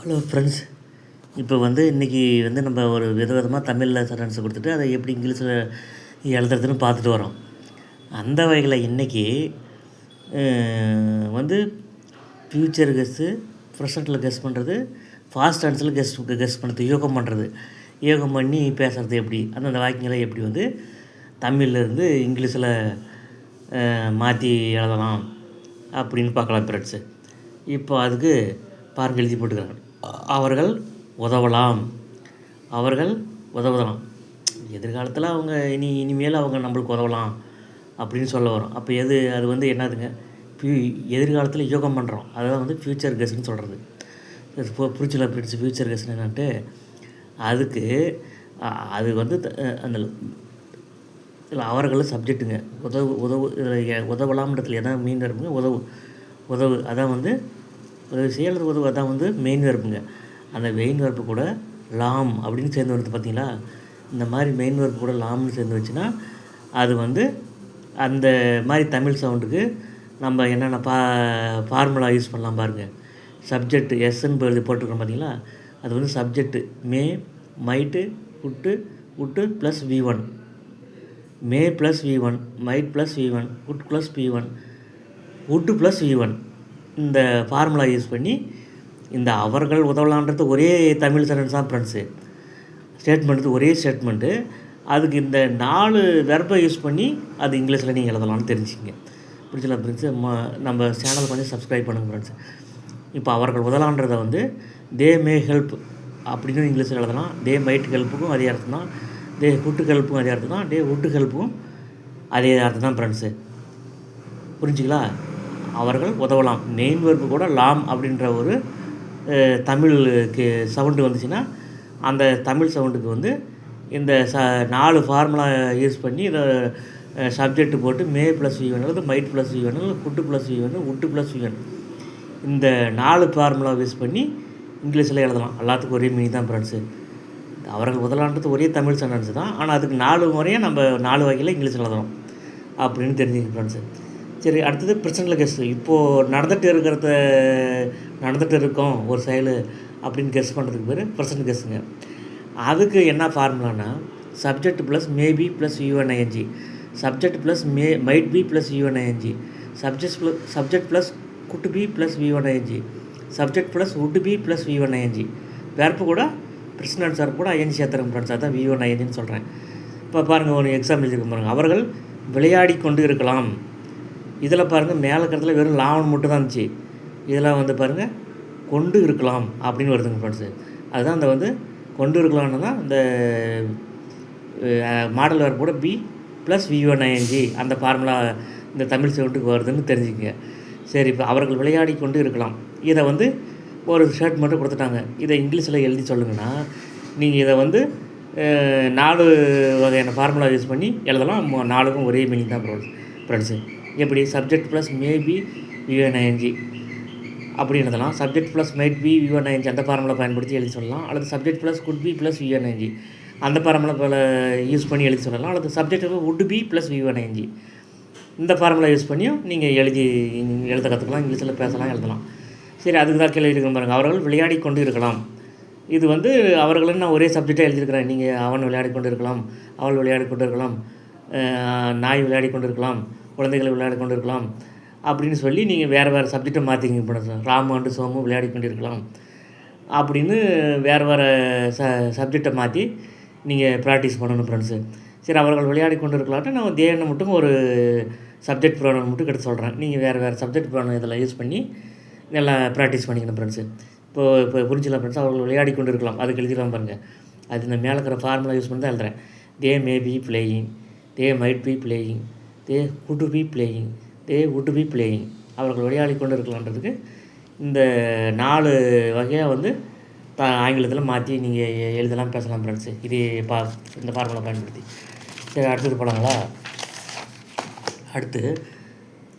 Hello friends. இப்போ இன்றைக்கி நம்ம ஒரு விதமாக தமிழில் சென்டென்ஸ் கொடுத்துட்டு அதை எப்படி இங்கிலீஷில் எழுதுறதுன்னு பார்த்துட்டு வரோம். அந்த வகையில் இன்றைக்கி ஃப்யூச்சர் கெஸ்ஸு, ப்ரெசண்ட்டில் கெஸ் பண்ணுறது, ஃபாஸ்ட் டென்ஸில் கெஸ் பண்ணுறது, யோகம் பண்ணுறது, யோகம் பண்ணி பேசுகிறது எப்படி, அந்தந்த வாக்கியங்களை எப்படி தமிழ்லேருந்து இங்கிலீஷில் மாற்றி எழுதலாம் அப்படின்னு பார்க்கலாம் ஃப்ரெண்ட்ஸு. இப்போ அதுக்கு பாருங்கள், எழுதி போட்டுக்கிறாங்க. அவர்கள் உதவலாம், அவர்கள் உதவலாம். எதிர்காலத்தில் அவங்க இனிமேல் அவங்க நம்மளுக்கு உதவலாம் அப்படின்னு சொல்ல வரும். அப்போ அது என்னதுங்க, எதிர்காலத்தில் யோகம் பண்ணுறோம். அதான் ஃப்யூச்சர் கெஸ்ன்னு சொல்கிறது. புரிச்சுல ஃப்ரெண்ட்ஸ், ஃப்யூச்சர் கெஸ்ன்னு என்னன்ட்டு அதுக்கு அது அந்த இதில் அவர்கள் சப்ஜெக்ட்டுங்க. உதவலாம்ன்றதுல எதாவது மீன் இருப்புங்க. உதவு அதான் உதவி செய்யறது. உதவு அதான் மெயின் வெர்புங்க. அந்த மெயின் வெர்பு கூட லாம் அப்படின்னு சேர்ந்து வருது பார்த்தீங்களா. இந்த மாதிரி மெயின் வெர்பு கூட லாம்னு சேர்ந்து வச்சுன்னா அது அந்த மாதிரி தமிழ் சவுண்டுக்கு நம்ம என்னென்ன ஃபார்முலா யூஸ் பண்ணலாம் பாருங்கள். சப்ஜெக்ட் எஸ்ன்னு எழுதி போட்டுருக்கோம் பார்த்தீங்களா. அது சப்ஜெக்ட்டு மே, மைட்டு, உட்டு ப்ளஸ் V1, மே plus V1, might plus V1, உட் ப்ளஸ் P1, உட்டு ப்ளஸ் V1. இந்த ஃபார்முலா யூஸ் பண்ணி இந்த அவர்கள் உதவலான்றது ஒரே தமிழ் சென்டென்ஸ் தான் ஃப்ரெண்ட்ஸு. ஸ்டேட்மெண்ட்டு ஒரே ஸ்டேட்மெண்ட்டு. அதுக்கு இந்த 4 வெர்பை யூஸ் பண்ணி அது இங்கிலீஷில் நீங்கள் எழுதலாம்னு தெரிஞ்சுக்கிங்க. புரிஞ்சல ஃப்ரெண்ட்ஸு. நம்ம சேனல் கொஞ்சம் சப்ஸ்கிரைப் பண்ணுங்கள் ஃப்ரெண்ட்ஸு. இப்போ அவர்கள் உதவலான்றதை தே மே ஹெல்ப் அப்படின்னு இங்கிலீஷில் எழுதலாம். தே மைட் ஹெல்ப்புக்கும் அதே அர்த்தம் தான். தே குட்டு ஹெல்ப்பும் அதே அர்த்தம் தான். தே உட்டு ஹெல்ப்பும் அதே அர்த்தம் தான் ஃப்ரெண்ட்ஸு. புரிஞ்சுங்களா. அவர்கள் உதவலாம். மெயின் வெர்பு கூட லாம் அப்படின்ற ஒரு தமிழுக்கு சவுண்டு வந்துச்சுன்னா அந்த தமிழ் சவுண்டுக்கு இந்த 4 ஃபார்முலா யூஸ் பண்ணி இதை சப்ஜெக்ட் போட்டு மே ப்ளஸ் V1 அல்லது மைட் ப்ளஸ் V1 அல்லது குட்டு ப்ளஸ் V1, உட்டு ப்ளஸ் V1 இந்த 4 ஃபார்முலா யூஸ் பண்ணி இங்கிலீஷில் எழுதலாம். எல்லாத்துக்கும் ஒரே மீனிங் தான் ஃப்ரெண்ட்ஸு. அவர்கள் உதவலான்றது ஒரே தமிழ் சென்டென்ஸ் தான். ஆனால் அதுக்கு 4 முறையாக நம்ம 4 வகையில் இங்கிலீஷில் எழுதலாம் அப்படின்னு தெரிஞ்சுக்க ஃப்ரெண்ட்ஸு. சரி, அடுத்தது ப்ரெசென்ட்டில் கெஸ்ஸு. இப்போது நடந்துகிட்டு இருக்கோம் ஒரு செயல் அப்படின்னு கெஸ் பண்ணுறதுக்கு பேர் ப்ரெசென்ட் கெஸ்ஸுங்க. அதுக்கு என்ன ஃபார்முலானா subject plus maybe plus U1ING, subject plus might be plus U1ING, subject plus could be plus V1ING, subject plus would be plus V1ING. Verb கூட ப்ரெசென்ட் வெர்பு கூட ING சேர்த்துறோம் ஃப்ரெண்ட்ஸ். அதான் V1INGன்னு சொல்கிறேன். இப்போ பாருங்கள், ஒரு எக்ஸாம்பிள் எழுதிருக்க பாருங்கள். அவர்கள் விளையாடி கொண்டு இருக்கலாம். இதில் பாருங்கள், மேலே இருக்கிறதுல வெறும் லாவன் மட்டும் தான் இருந்துச்சு. இதில் பாருங்கள் கொண்டு இருக்கலாம் அப்படின்னு வருதுங்க ஃப்ரெண்ட்ஸு. அதுதான் அந்த கொண்டு இருக்கலாம்னு தான் இந்த மாடல் வேறு கூட பி ப்ளஸ் V1ING அந்த ஃபார்முலா இந்த தமிழ் சவுண்டுக்கு வருதுன்னு தெரிஞ்சுக்கங்க. சரி, இப்போ அவர்கள் விளையாடி கொண்டு இருக்கலாம். இதை ஒரு ஷர்ட் மட்டும் கொடுத்துட்டாங்க. இதை இங்கிலீஷில் எழுதி சொல்லுங்கன்னா நீங்கள் இதை 4 வகையான ஃபார்முலா யூஸ் பண்ணி எழுதலாம். 4க்கும் ஒரே மீனிங் தான் ஃப்ரெண்ட்ஸு. எப்படி சப்ஜெக்ட் ப்ளஸ் மேபி V1ING அப்படி எழுதலாம். Subject plus might B V1ING அந்த ஃபார்முலா பயன்படுத்தி எழுதி சொல்லலாம். அல்லது subject plus could be plus V1ING அந்த ஃபார்முலா யூஸ் பண்ணி எழுதி சொல்லலாம். அல்லது subject wood be plus V1ING இந்த ஃபார்முலா யூஸ் பண்ணியும் நீங்கள் எழுத கற்றுக்கலாம். இங்கிலீஷில் பேசலாம், எழுதலாம். சரி, அதுக்கு தான் கேள்வி இருக்கிற பாருங்கள். அவர்கள் விளையாடி கொண்டு இருக்கலாம். இது அவர்கள்னு நான் ஒரே சப்ஜெக்டாக எழுதியிருக்கிறேன். நீங்கள் அவன் விளையாடி கொண்டு இருக்கலாம், அவள் விளையாடி கொண்டு இருக்கலாம், நாய் விளையாடி கொண்டு இருக்கலாம், குழந்தைகள் விளையாடி கொண்டு இருக்கலாம் அப்படின்னு சொல்லி நீங்கள் வேறு சப்ஜெக்டை மாற்றிக்கிங்க பண்ண. ராமு அண்டு சோமு விளையாடி கொண்டு இருக்கலாம் அப்படின்னு வேறு சப்ஜெக்டை மாற்றி நீங்கள் ப்ராக்டிஸ் பண்ணணும் ஃப்ரெண்ட்ஸு. சரி, அவர்கள் விளையாடி கொண்டு இருக்கலாம்ட்டு நான் தேனை மட்டும் ஒரு சப்ஜெக்ட் ப்ரோனவுன் மட்டும் எடுத்து சொல்கிறேன். நீங்கள் வேறு சப்ஜெக்ட் ப்ரோனவுன் இதில் யூஸ் பண்ணி நல்லா ப்ராக்டிஸ் பண்ணிக்கணும் ஃப்ரெண்ட்ஸு. இப்போ புரிஞ்சிடலாம் ஃப்ரெண்ட்ஸ். அவர்கள் விளையாடி கொண்டு இருக்கலாம் அதுக்கு எழுதிடலாம் பாருங்கள். அது இந்த மேலே இருக்கிற ஃபார்முலா யூஸ் பண்ணி தான் எழுதுறேன். They may be playing, they might be playing, they could be playing, they would be playing. அவர்கள் விளையாடி கொண்டு இருக்கலான்றதுக்கு இந்த 4 வகையாக ஆங்கிலத்தில் மாற்றி நீங்கள் எழுதலாம், பேசலாம் ஃப்ரெண்ட்ஸு. இது இந்த ஃபார்முலா பயன்படுத்தி. சரி, அடுத்தது போனாங்களா. அடுத்து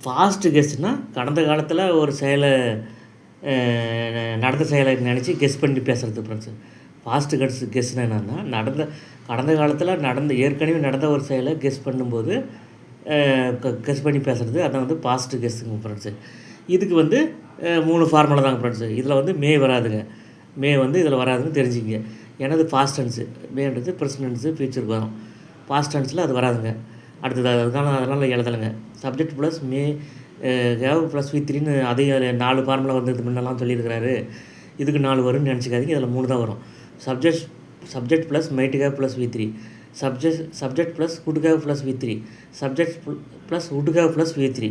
ஃபாஸ்ட்டு கெஸ்னால் கடந்த காலத்தில் ஒரு செயலை நடந்த செயலை நினச்சி கெஸ் பண்ணி பேசுகிறது ஃப்ரெண்ட்ஸு. ஃபாஸ்ட்டு கெஸ்னால் என்னன்னா கடந்த காலத்தில் ஏற்கனவே நடந்த ஒரு செயலை கெஸ் பண்ணும்போது கெஸ் பண்ணி பேசுகிறது. அதான் பாஸ்ட்டு கெஸ்ஸுங்க ஃப்ரெண்ட்ஸு. இதுக்கு 3 ஃபார்முலா தாங்க ஃப்ரெண்ட்ஸு. இதில் மே வராதுங்க. மே வந்து இதில் வராதுன்னு தெரிஞ்சுக்கங்க. ஏன்னா அது பாஸ்ட் டென்ஸு. மேன்றது ப்ரெசன்ட் டென்ஸு ஃபியூச்சருக்கு வரும். பாஸ்ட் டென்ஸில் அது வராதுங்க. அடுத்தது அதனால் எழுதலைங்க. Subject plus may have plus V3ன்னு அதையும் 4 ஃபார்முலா வந்து இது முன்னெல்லாம் சொல்லியிருக்கிறாரு. இதுக்கு 4 வரும்னு நினச்சிக்காதீங்க. இதில் 3 தான் வரும். Subject plus might have plus V3, subject plus would have plus V3, subject plus would have plus V3.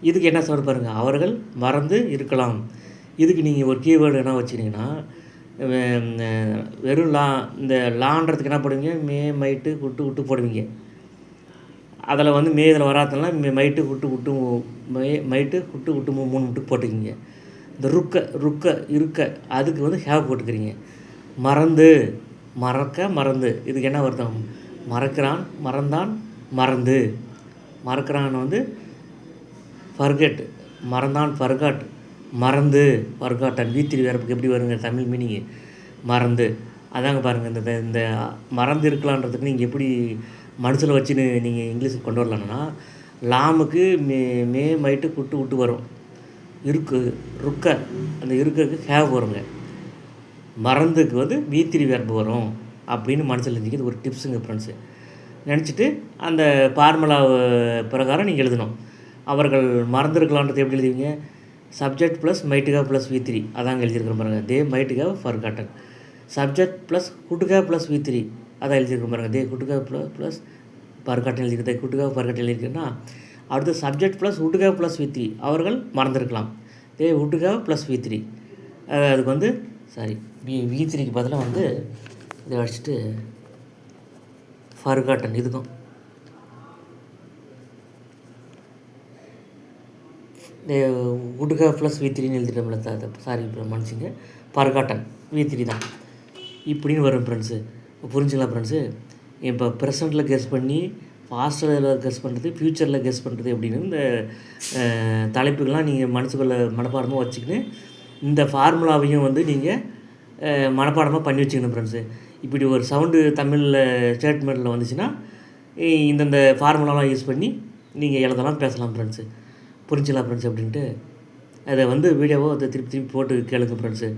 இதுக்கு என்ன சொல்ல பாருங்கள், அவர்கள் மறந்து இருக்கலாம். இதுக்கு நீங்கள் ஒரு கீவேர்டு என்ன வச்சுக்கிட்டிங்கன்னா, வெறும் இந்த லான்றதுக்கு என்ன போடுவீங்க, மே மைட்டு விட்டு போடுவீங்க. அதில் வந்து மே இதில் வராதெல்லாம் மைட்டு விட்டு 3 விட்டு போட்டுக்கிங்க. இந்த ருக்க இருக்க அதுக்கு வந்து ஹேவ் போட்டுக்கிறீங்க. மறந்து இதுக்கு என்ன அர்த்தம், மறக்கிறான், மறந்தான், மறந்து. மறக்கிறான் வந்து ஃபர்கெட், மறந்தான் ஃபர்காட், மறந்து ஃபர்காட்டன். V3 வேர்புக்கு எப்படி வருங்க தமிழ் மீனிங்கு, மறந்து. அதாங்க பாருங்கள், இந்த மறந்து இருக்கலான்றதுக்கு நீங்கள் எப்படி மனசில் வச்சுன்னு நீங்கள் இங்கிலீஷுக்கு கொண்டு வரலான்னா, லாமுக்கு மே மைட்டு விட்டு வரும். ருக்க அந்த இருக்குக்கு ஹேவ் வருங்க. மறந்துக்கு வந்து V3 வேர்பு வரும் அப்படின்னு மனசில் இருந்துச்சு. இது ஒரு டிப்ஸுங்க ஃப்ரெண்ட்ஸு. நினச்சிட்டு அந்த ஃபார்முலா பிரகாரம் நீங்கள் எழுதணும். அவர்கள் மறந்துருக்கலான்றது எப்படி எழுதுவீங்க, subject plus might have plus V3 அதாங்க எழுதியிருக்கிறோம் பாருங்கள். They might have forgotten. Subject plus could have plus V3 அதான் எழுதியிருக்கிறோம் பாருங்கள். They could have plus forgotten எழுதியிருக்கேன். தே குட் ஹேவ் ஃபர்காட்டன் எழுதியிருக்கேன்னா, அடுத்து subject plus would have plus V3 அவர்கள் மறந்துருக்கலாம். They would have plus V3. அதுக்கு வந்து V3க்கு பதிலாக வந்து இதை அடிச்சுட்டு ஃபர்காட்டன். இதுக்கும் would have ப்ளஸ் V3ன்னு எழுதிட்டோம்ல, மன்னிச்சிங்க, ஃபர்காட்டன் V3 தான் இப்படின்னு வரும் ஃப்ரெண்ட்ஸு. புரிஞ்சுங்களா ஃப்ரெண்ட்ஸு? இப்போ ப்ரெசண்ட்டில் கெஸ் பண்ணி, பாஸ்ட்டில் கெஸ் பண்ணுறது, ஃப்யூச்சரில் கெஸ் பண்ணுறது அப்படின்னு இந்த தலைப்புகள்லாம் நீங்கள் மனசுக்குள்ளே மனப்பாடமாக வச்சுக்கின்னு இந்த ஃபார்முலாவையும் வந்து நீங்கள் மனப்பாடமாக பண்ணி வச்சுக்கணும் ஃப்ரெண்ட்ஸு. இப்படி ஒரு சவுண்டு தமிழில் ஸ்டேட்மெண்ட்டில் வந்துச்சுன்னா இந்தந்த ஃபார்முலாலாம் யூஸ் பண்ணி நீங்கள் எழுதலாம், பேசலாம் ஃப்ரெண்ட்ஸு. புரிஞ்சுக்கலாம் ஃப்ரெண்ட்ஸ் அப்படின்ட்டு அதை வந்து வீடியோவோ அதை திருப்பி போட்டு கேளுங்க ஃப்ரெண்ட்ஸு.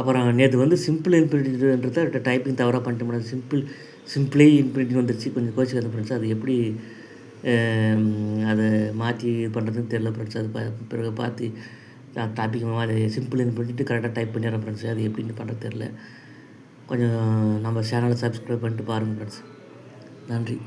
அப்புறம் நேற்று வந்து சிம்பிள் இன்ஃபினிட்டிவ்ன்றதை டைப்பிங் தவறாக பண்ணிட்டு மேடம். சிம்பிளே இன்ஃபினிட்டிவ் வந்துருச்சு. கொஞ்சம் கோச்சிக்காத ஃப்ரெண்ட்ஸ். அது எப்படி அதை மாற்றி இது பண்ணுறதுன்னு தெரியல ஃப்ரெண்ட்ஸ். அது பிறகு பார்த்து டாபிக் அது சிம்பிள் இன்ஃபினிட்டிவ் கரெக்டாக டைப் பண்ணிடுறேன் ஃப்ரெண்ட்ஸ். அது எப்படின்னு பண்ணுறது தெரில. கொஞ்சம் நம்ம சேனலை சப்ஸ்கிரைப் பண்ணிட்டு பாருங்கள் ஃப்ரெண்ட்ஸ். நன்றி.